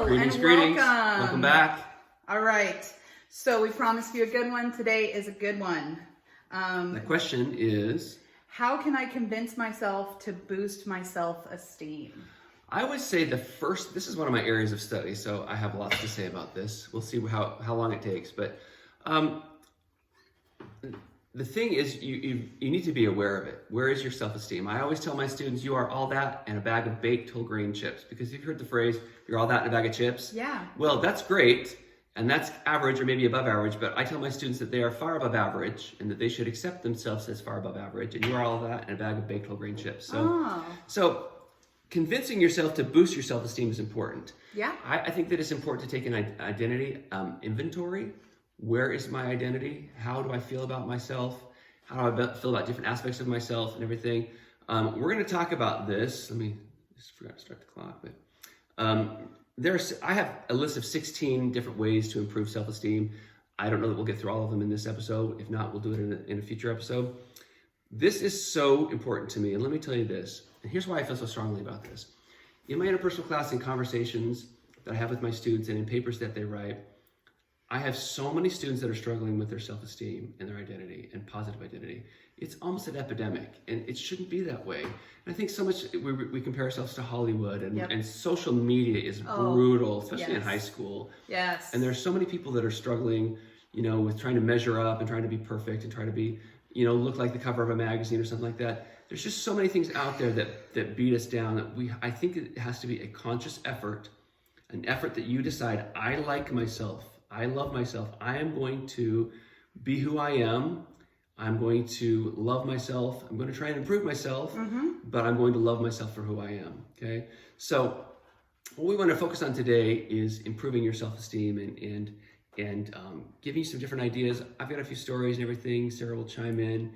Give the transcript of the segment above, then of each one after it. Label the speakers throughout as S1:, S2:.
S1: Greetings,
S2: and
S1: greetings.
S2: welcome.
S1: Welcome back.
S2: All right. So we promised you a good one. Today is a good one.
S1: The question is,
S2: how can I convince myself to boost my self-esteem?
S1: I would say this is one of my areas of study, so I have lots to say about this. We'll see how long it takes. But the thing is, you need to be aware of it. Where is your self-esteem? I always tell my students, you are all that and a bag of baked whole grain chips. Because you've heard the phrase, you're all that in a bag of chips.
S2: Yeah.
S1: Well, that's great. And that's average or maybe above average, but I tell my students that they are far above average and that they should accept themselves as far above average. And you are all that in a bag of baked whole grain chips. So convincing yourself to boost your self-esteem is important.
S2: Yeah.
S1: I think that it's important to take an identity inventory. Where is my identity? How do I feel about myself? How do I feel about different aspects of myself and everything? We're going to talk about this. Let me just forgot to start the clock, but I have a list of 16 different ways to improve self-esteem. I don't know that we'll get through all of them in this episode. If not, we'll do it in a future episode. This is so important to me, and let me tell you this. And here's why I feel so strongly about this. In my interpersonal class and conversations that I have with my students and in papers that they write, I have so many students that are struggling with their self-esteem and their identity and positive identity. It's almost an epidemic, and it shouldn't be that way. And I think so much we compare ourselves to Hollywood, and social media is brutal, especially in high school.
S2: Yes.
S1: And there's so many people that are struggling, with trying to measure up and trying to be perfect and trying to be, look like the cover of a magazine or something like that. There's just so many things out there that beat us down that I think it has to be a conscious effort, an effort that you decide, I like myself. I love myself. I am going to be who I am. I'm going to love myself. I'm going to try and improve myself, but I'm going to love myself for who I am. Okay. So what we want to focus on today is improving your self-esteem and giving you some different ideas. I've got a few stories and everything. Sarah will chime in,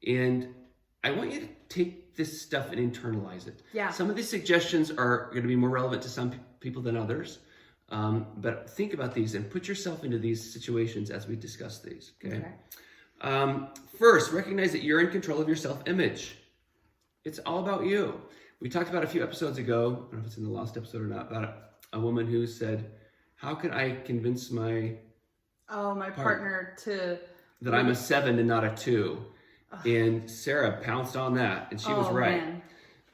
S1: and I want you to take this stuff and internalize it.
S2: Yeah. Some
S1: of these suggestions are going to be more relevant to some people than others. But think about these and put yourself into these situations as we discuss these, okay? First, recognize that you're in control of your self-image. It's all about you. We talked about a few episodes ago, I don't know if it's in the last episode or not, about a woman who said, how can I convince my
S2: partner
S1: that I'm a 7 and not a 2? And Sarah pounced on that, and she was right.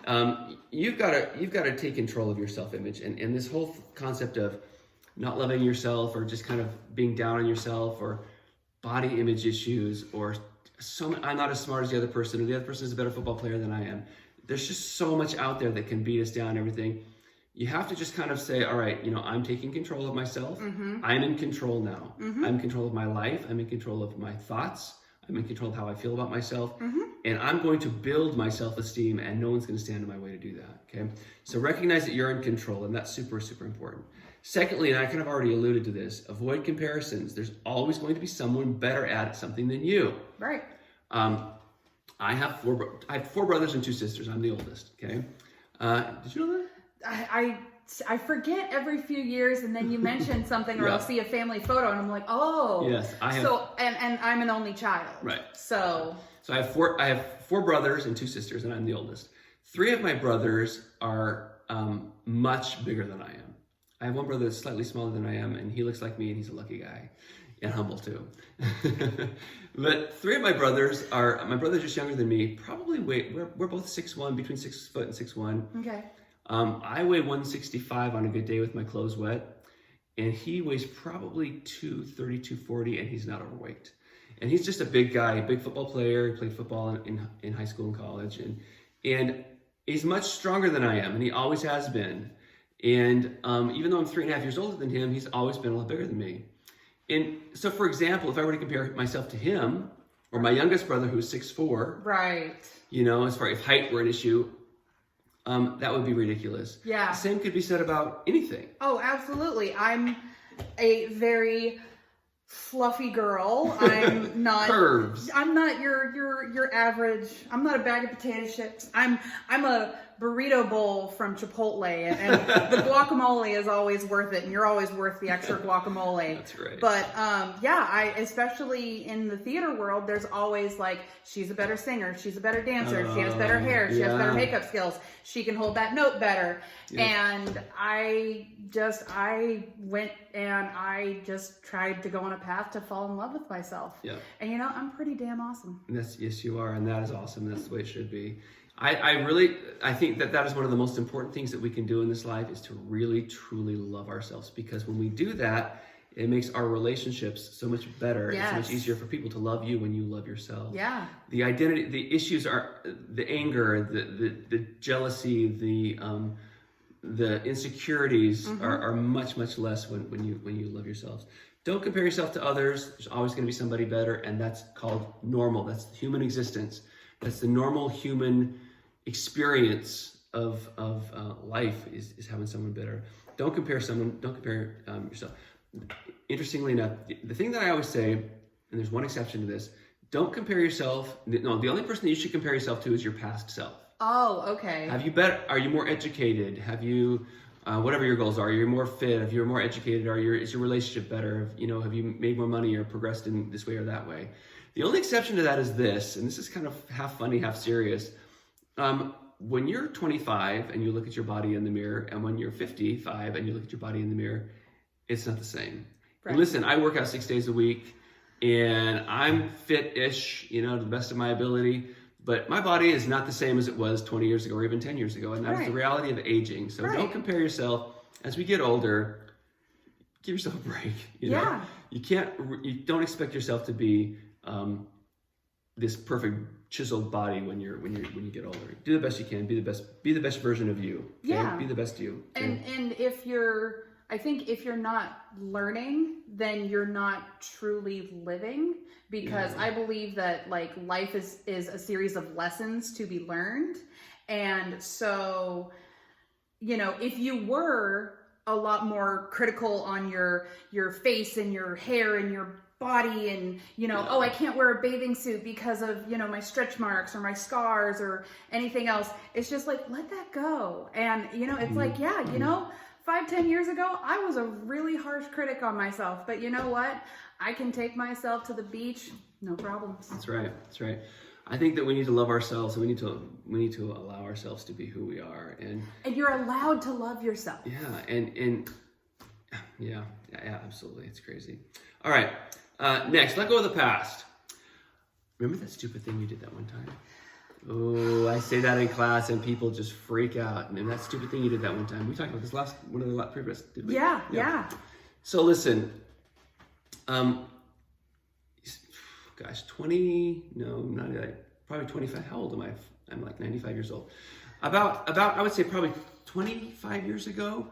S1: Man. You've got to take control of your self-image, and this whole concept of not loving yourself or just kind of being down on yourself or body image issues or I'm not as smart as the other person or the other person is a better football player than I am. There's just so much out there that can beat us down and everything. You have to just kind of say, all right, I'm taking control of myself. I'm in control now. I'm in control of my life. I'm in control of my thoughts. I'm in control of how I feel about myself, and I'm going to build my self-esteem, and no one's going to stand in my way to do that, okay? So recognize that you're in control, and that's super, super important. Secondly, and I kind of already alluded to this, avoid comparisons. There's always going to be someone better at something than you.
S2: Right.
S1: I have four brothers and 2 sisters. I'm the oldest, okay? Did you know that?
S2: I forget every few years, and then you mention something, or I'll see a family photo, and I'm like, oh.
S1: Yes, I have.
S2: So, and I'm an only child.
S1: Right.
S2: So
S1: I have 4 brothers and 2 sisters, and I'm the oldest. 3 of my brothers are much bigger than I am. I have one brother that's slightly smaller than I am, and he looks like me, and he's a lucky guy, and humble too. But 3 of my brothers just younger than me. Probably we're both 6'1", between 6 foot and 6'1".
S2: Okay.
S1: I weigh 165 on a good day with my clothes wet, and he weighs probably 230, 240, and he's not overweight. And he's just a big guy, a big football player. He played football in high school and college, and he's much stronger than I am, and he always has been. And even though I'm 3.5 years older than him, he's always been a lot bigger than me. And so, for example, if I were to compare myself to him, or my youngest brother who's 6'4",
S2: right?
S1: As far if height were an issue, that would be ridiculous.
S2: Yeah.
S1: The same could be said about anything.
S2: Oh, absolutely. I'm a very fluffy girl. I'm not
S1: curves.
S2: I'm not your average. I'm not a bag of potato chips. I'm a burrito bowl from Chipotle, and the guacamole is always worth it, and you're always worth the extra guacamole.
S1: That's right.
S2: But I especially in the theater world, there's always like, she's a better singer, she's a better dancer, she has better hair, she has better makeup skills, she can hold that note better. And I went and I just tried to go on a path to fall in love with myself.
S1: Yeah.
S2: And you know, I'm pretty damn awesome.
S1: Yes, you are, and that is awesome. That's the way it should be. I think that is one of the most important things that we can do in this life, is to really truly love ourselves, because when we do that, it makes our relationships so much better. It's so much easier for people to love you when you love yourself.
S2: Yeah.
S1: The identity, the issues are the anger, the jealousy, the insecurities are much less when you love yourselves. Don't compare yourself to others. There's always going to be somebody better, and that's called normal. That's human existence. That's the normal human experience of life, is having someone better. Don't compare yourself. Interestingly enough, the thing that I always say, and there's one exception to this, don't compare yourself. No, the only person that you should compare yourself to is your past self.
S2: Oh, okay.
S1: Are you more educated? Have you, whatever your goals are, you're more fit, if you're more educated, is your relationship better? Have you made more money or progressed in this way or that way? The only exception to that is this, and this is kind of half funny, half serious. When you're 25 and you look at your body in the mirror, and when you're 55 and you look at your body in the mirror, it's not the same. Right. And listen, I work out 6 days a week, and I'm fit-ish, to the best of my ability, but my body is not the same as it was 20 years ago or even 10 years ago, and that's the reality of aging. So don't compare yourself. As we get older, give yourself a break. You don't expect yourself to be this perfect chiseled body when you get older. Do the best you can. Be the best version of you. Okay? Yeah. Be the best you. Okay?
S2: And I think if you're not learning, then you're not truly living, because I believe that like life is a series of lessons to be learned. And so, if you were a lot more critical on your face and your hair and your body, and oh, I can't wear a bathing suit because of my stretch marks or my scars or anything else, it's just like, let that go. And it's like, 5-10 years ago, I was a really harsh critic on myself, but you know what? I can take myself to the beach, no problems.
S1: That's right. I think that we need to love ourselves, and we need to allow ourselves to be who we are, and
S2: you're allowed to love yourself.
S1: Yeah, absolutely. It's crazy. All right. Next, let go of the past. Remember that stupid thing you did that one time? Oh, I say that in class and people just freak out. And that stupid thing you did that one time. We talked about this one of the previous, did we?
S2: Yeah.
S1: So listen, gosh, probably 25. How old am I? I'm like 95 years old. About I would say probably 25 years ago,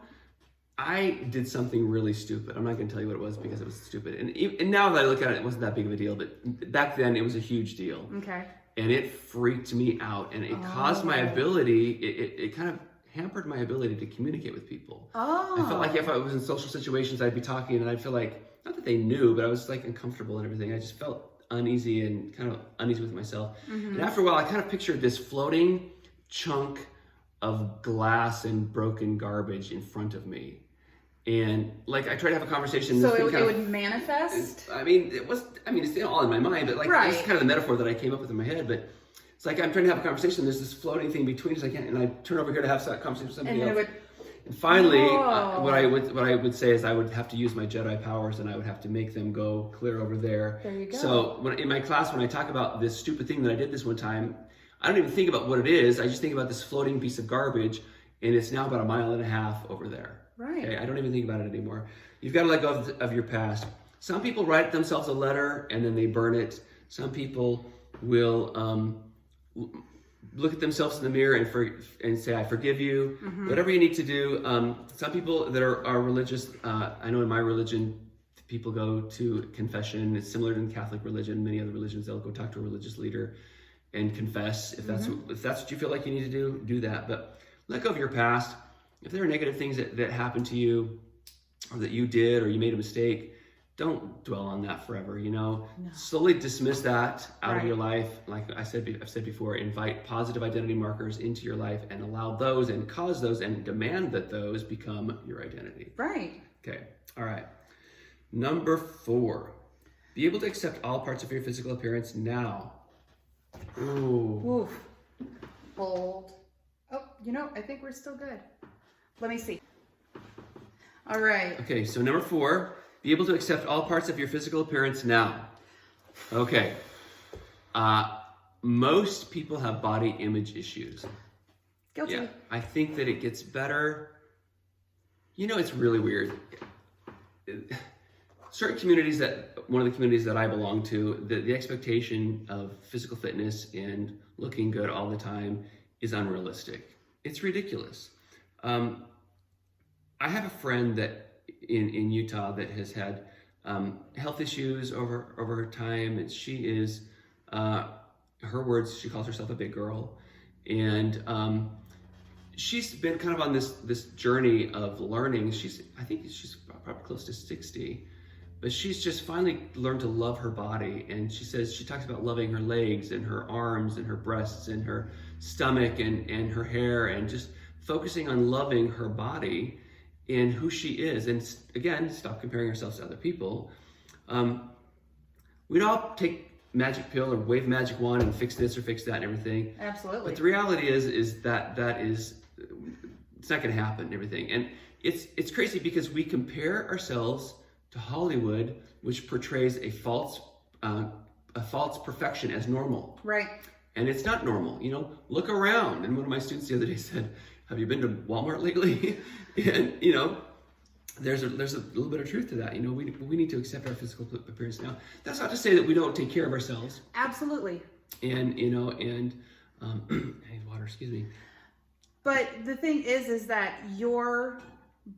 S1: I did something really stupid. I'm not going to tell you what it was because it was stupid. And now that I look at it, it wasn't that big of a deal. But back then, it was a huge deal.
S2: Okay.
S1: And it freaked me out. And it caused my ability, it kind of hampered my ability to communicate with people. I felt like if I was in social situations, I'd be talking and I'd feel like, not that they knew, but I was like uncomfortable and everything. I just felt uneasy and kind of uneasy with myself. Mm-hmm. And after a while, I kind of pictured this floating chunk of glass and broken garbage in front of me. And like I tried to have a conversation.
S2: So it would manifest?
S1: It's all in my mind, but like this is kind of the metaphor that I came up with in my head. But it's like I'm trying to have a conversation. There's this floating thing between us. And I turn over here to have a conversation with somebody else. And finally, what I would say is I would have to use my Jedi powers, and I would have to make them go clear over there.
S2: There you go.
S1: So in my class, when I talk about this stupid thing that I did this one time, I don't even think about what it is. I just think about this floating piece of garbage, and it's now about 1.5 miles over there.
S2: Right.
S1: Okay, I don't even think about it anymore. You've got to let go of your past. Some people write themselves a letter and then they burn it. Some people will look at themselves in the mirror and say, I forgive you. Mm-hmm. Whatever you need to do. Some people that are religious, I know in my religion, people go to confession. It's similar to the Catholic religion. Many other religions, they'll go talk to a religious leader and confess. If that's what you feel like you need to do that. But let go of your past. If there are negative things that happened to you or that you did or you made a mistake, don't dwell on that forever, you know.
S2: No.
S1: Slowly dismiss that out of
S2: Right.
S1: your life. Like I've said before, invite positive identity markers into your life and allow those and cause those and demand that those become your identity.
S2: Right.
S1: Okay, all right. Number 4, be able to accept all parts of your physical appearance now. Ooh.
S2: Oof. Bold. Oh, you know, I think we're still good. Let me see. All right.
S1: Okay, so number 4, be able to accept all parts of your physical appearance now. Okay. Most people have body image issues.
S2: Guilty.
S1: Yeah, I think that it gets better. You know, it's really weird. Certain communities one of the communities that I belong to, the expectation of physical fitness and looking good all the time is unrealistic. It's ridiculous. I have a friend that in Utah that has had health issues over time, and she is, her words, she calls herself a big girl, and she's been kind of on this journey of learning. I think she's probably close to 60, but she's just finally learned to love her body. And she says, she talks about loving her legs and her arms and her breasts and her stomach and her hair, and just focusing on loving her body and who she is. And again, stop comparing ourselves to other people. We'd all take magic pill or wave magic wand and fix this or fix that and everything.
S2: Absolutely.
S1: But the reality is that it's not going to happen and everything. And it's crazy because we compare ourselves to Hollywood, which portrays a false perfection as normal.
S2: Right.
S1: And it's not normal. You know, look around. And one of my students the other day said, "Have you been to Walmart lately?" And you know, there's a little bit of truth to that. You know, we need to accept our physical appearance now. That's not to say that we don't take care of ourselves.
S2: Absolutely.
S1: And you know, and I need water. Excuse me.
S2: But the thing is that your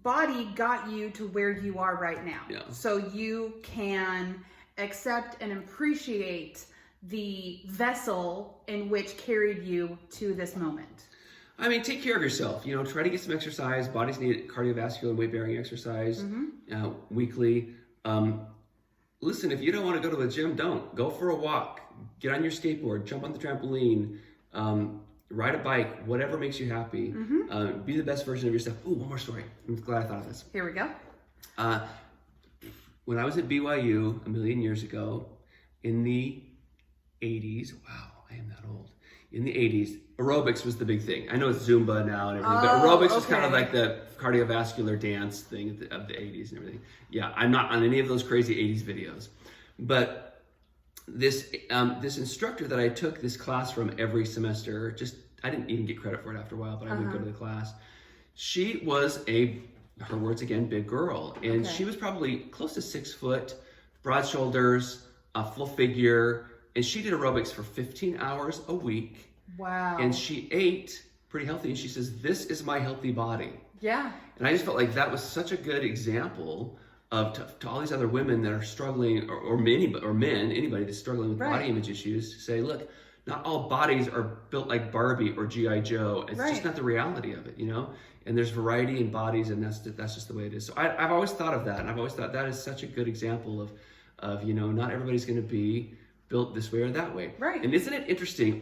S2: body got you to where you are right now.
S1: Yeah.
S2: So you can accept and appreciate the vessel in which carried you to this moment.
S1: I mean, take care of yourself. You know, try to get some exercise. Bodies need cardiovascular and weight-bearing exercise weekly. Listen, if you don't want to go to the gym, don't. Go for a walk. Get on your skateboard. Jump on the trampoline. Ride a bike. Whatever makes you happy. Be the best version of yourself. Ooh, one more story. I'm glad I thought of this.
S2: Here we go.
S1: When I was at BYU a million years ago, in the 80s, wow, I am that old. In the 80s, aerobics was the big thing. I know it's Zumba now and everything, but aerobics was kind of like the cardiovascular dance thing of the 80s and everything. Yeah, I'm not on any of those crazy 80s videos. But this instructor that I took this class from every semester, I didn't even get credit for it after a while, but I would go to the class. She was her words again, big girl. And she was probably close to 6 foot, broad shoulders, a full figure. And she did aerobics for 15 hours a week.
S2: Wow.
S1: And she ate pretty healthy. And she says, "This is my healthy body."
S2: Yeah.
S1: And I just felt like that was such a good example of to all these other women that are struggling, or men, anybody that's struggling with body image issues, to say, look, not all bodies are built like Barbie or G.I. Joe. It's just not the reality of it, you know? And there's variety in bodies, and that's just the way it is. So I've always thought of that, and I've always thought that is such a good example of you know, not everybody's going to be built this way or that way.
S2: Right.
S1: And isn't it interesting,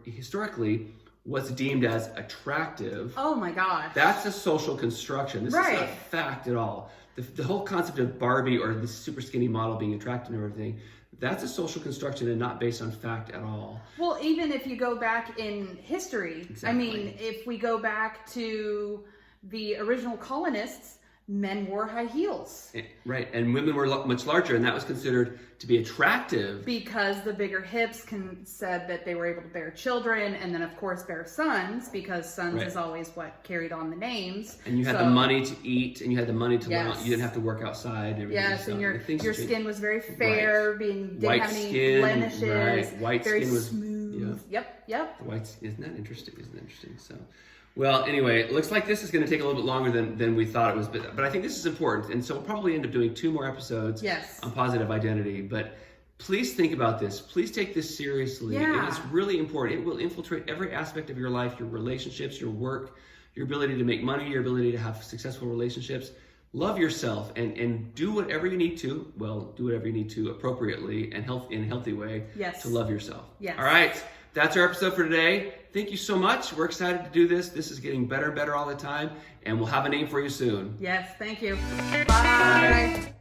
S1: historically, what's deemed as attractive,
S2: oh my gosh,
S1: that's a social construction. This is not fact at all. The whole concept of Barbie or the super skinny model being attractive and everything, that's a social construction and not based on fact at all.
S2: Well, even if you go back in history, I mean, if we go back to the original colonists, men wore high heels.
S1: Right, and women were much larger, and that was considered to be attractive.
S2: Because the bigger hips said that they were able to bear children, and then of course bear sons, because sons is always what carried on the names.
S1: And you had the money to eat, and you had the money to live. You didn't have to work outside. And
S2: and your skin was very fair, didn't have any blemishes.
S1: White
S2: very
S1: skin was
S2: smooth. Yep.
S1: The white, isn't that interesting? So. Well, anyway, it looks like this is going to take a little bit longer than we thought it was, but I think this is important, and so we'll probably end up doing 2 more episodes on positive identity. But please think about this. Please take this seriously.
S2: Yeah.
S1: It's really important. It will infiltrate every aspect of your life, your relationships, your work, your ability to make money, your ability to have successful relationships. love yourself and do whatever you need to. Well, do whatever you need to appropriately and in a healthy way
S2: Yes.
S1: to love yourself.
S2: Yes.
S1: All right. That's our episode for today. Thank you so much. We're excited to do this. This is getting better and better all the time, and we'll have a name for you soon.
S2: Yes, thank you. Bye.